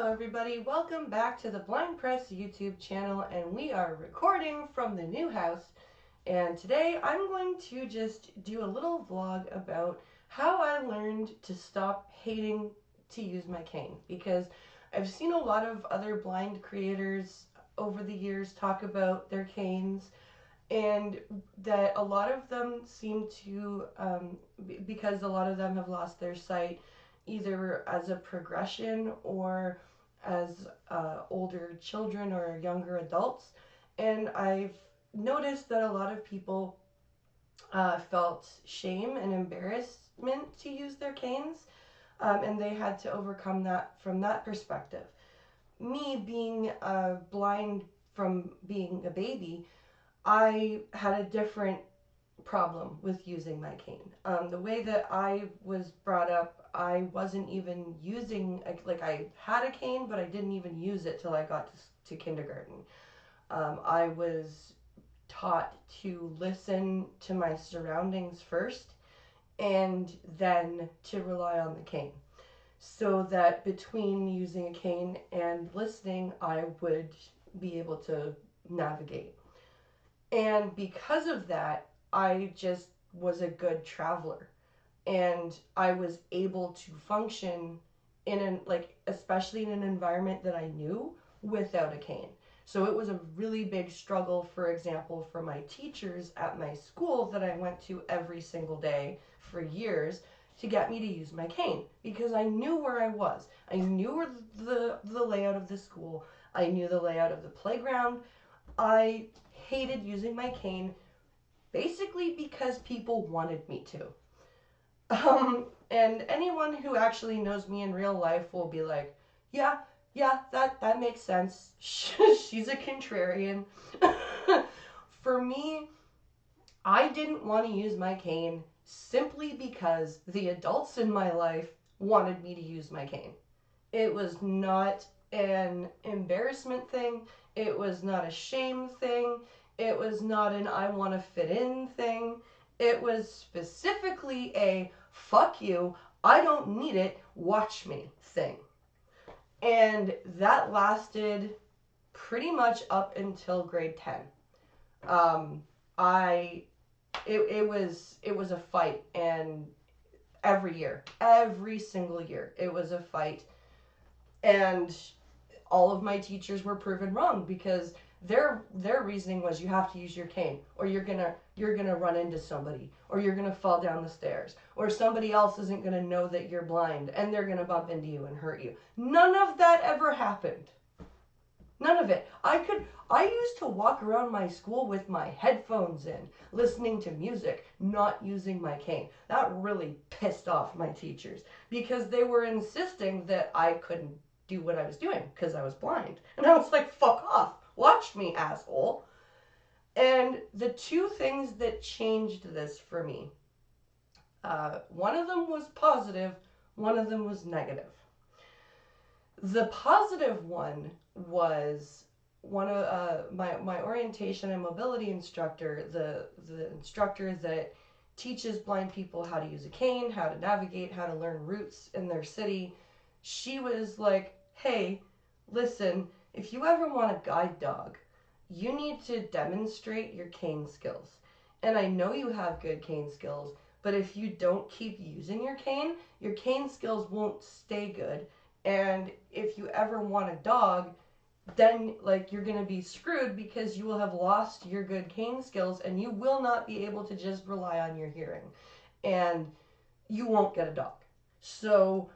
everybody, welcome back to the Blind Press YouTube channel, and we are recording from the new house. And today I'm going to just do a little vlog about how I learned to stop hating to use my cane, because I've seen a lot of other blind creators over the years talk about their canes, and that a lot of them seem to, because a lot of them have lost their sight either as a progression or as older children or younger adults. And I've noticed that a lot of people felt shame and embarrassment to use their canes, and they had to overcome that from that perspective. Me being blind from being a baby, I had a different problem with using my cane. The way that I was brought up, I wasn't even using, like I had a cane, but I didn't even use it till I got to kindergarten. I was taught to listen to my surroundings first and then to rely on the cane. So that between using a cane and listening, I would be able to navigate. And because of that, I just was a good traveler, and I was able to function in an, like, especially in an environment that I knew, without a cane. So it was a really big struggle, for example, for my teachers at my school that I went to every single day for years, to get me to use my cane, because I knew where I was. I knew where the layout of the school. I knew the layout of the playground. I hated using my cane basically because people wanted me to. And anyone who actually knows me in real life will be like, yeah, that makes sense. She's a contrarian. For me, I didn't want to use my cane simply because the adults in my life wanted me to use my cane. It was not an embarrassment thing. It was not a shame thing. It was not an I want to fit in thing. It was specifically a fuck you, I don't need it, watch me thing. And that lasted pretty much up until grade 10. It was a fight, and every single year, it was a fight. And all of my teachers were proven wrong, because their reasoning was, you have to use your cane, or you're gonna run into somebody, or you're gonna fall down the stairs, or somebody else isn't gonna know that you're blind and they're gonna bump into you and hurt you. None of that ever happened. None of it. I used to walk around my school with my headphones in, listening to music, not using my cane. That really pissed off my teachers, because they were insisting that I couldn't do what I was doing because I was blind. And I was like, fuck off. Watch me, asshole. And the two things that changed this for me, one of them was positive, one of them was negative. The positive one was one of my orientation and mobility instructor, the instructor that teaches blind people how to use a cane, how to navigate, how to learn routes in their city. She was like, hey, listen, if you ever want a guide dog, you need to demonstrate your cane skills. And I know you have good cane skills, but if you don't keep using your cane skills won't stay good. And if you ever want a dog, then like you're going to be screwed, because you will have lost your good cane skills and you will not be able to just rely on your hearing, and you won't get a dog. So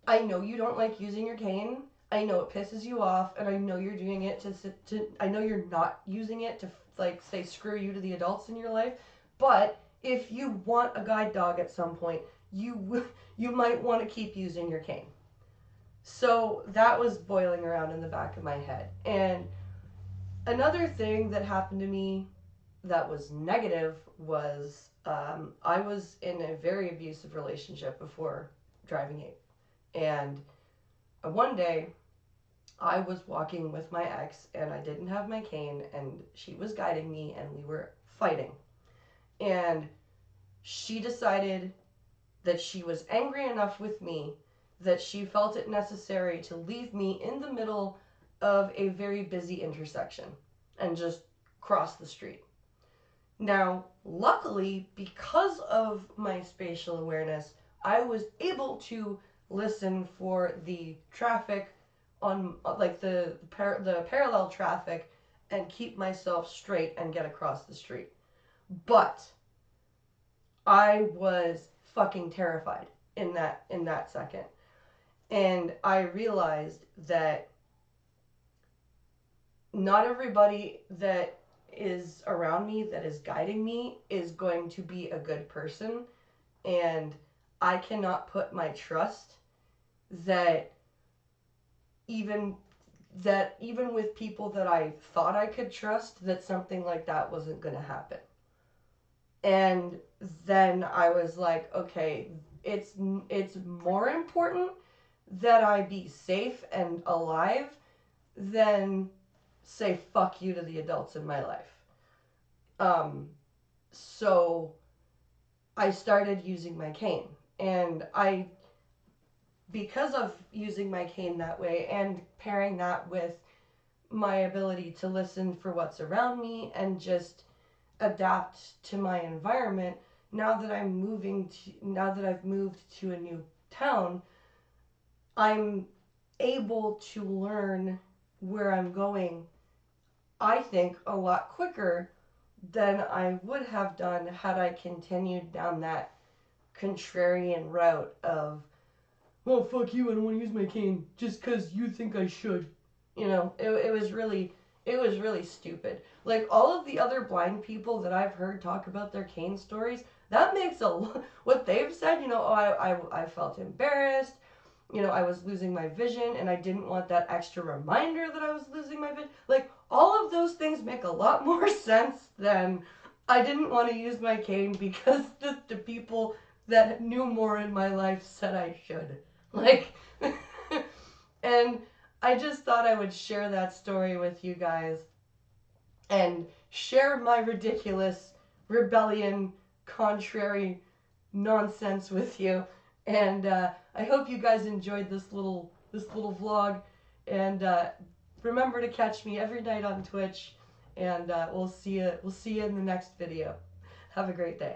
I know you don't like using your cane. I know it pisses you off, and I know you're doing it to I know you're not using it to, like, say screw you to the adults in your life, but if you want a guide dog at some point, you might want to keep using your cane. So that was boiling around in the back of my head. And another thing that happened to me that was negative was, I was in a very abusive relationship before driving 8. And one day, I was walking with my ex, and I didn't have my cane, and she was guiding me, and we were fighting. And she decided that she was angry enough with me that she felt it necessary to leave me in the middle of a very busy intersection and just cross the street. Now, luckily, because of my spatial awareness, I was able to listen for the traffic on, like, the parallel traffic, and keep myself straight and get across the street. But I was fucking terrified in that second. And I realized that not everybody that is around me, that is guiding me, is going to be a good person. And I cannot put my trust that even with people that I thought I could trust, that something like that wasn't going to happen. And then I was like, okay, it's more important that I be safe and alive than say fuck you to the adults in my life. So I started using my cane, and because of using my cane that way and pairing that with my ability to listen for what's around me and just adapt to my environment, now that I've moved to a new town, I'm able to learn where I'm going, I think, a lot quicker than I would have done had I continued down that contrarian route of, well, fuck you, I don't want to use my cane just because you think I should. You know, it was really stupid. Like, all of the other blind people that I've heard talk about their cane stories, that makes what they've said, you know, oh, I felt embarrassed, you know, I was losing my vision and I didn't want that extra reminder that I was losing my vision. Like, all of those things make a lot more sense than I didn't want to use my cane because the people that knew more in my life said I should. Like, and I just thought I would share that story with you guys and share my ridiculous rebellion, contrary nonsense with you. And I hope you guys enjoyed this little vlog. And remember to catch me every night on Twitch. And we'll see you in the next video. Have a great day.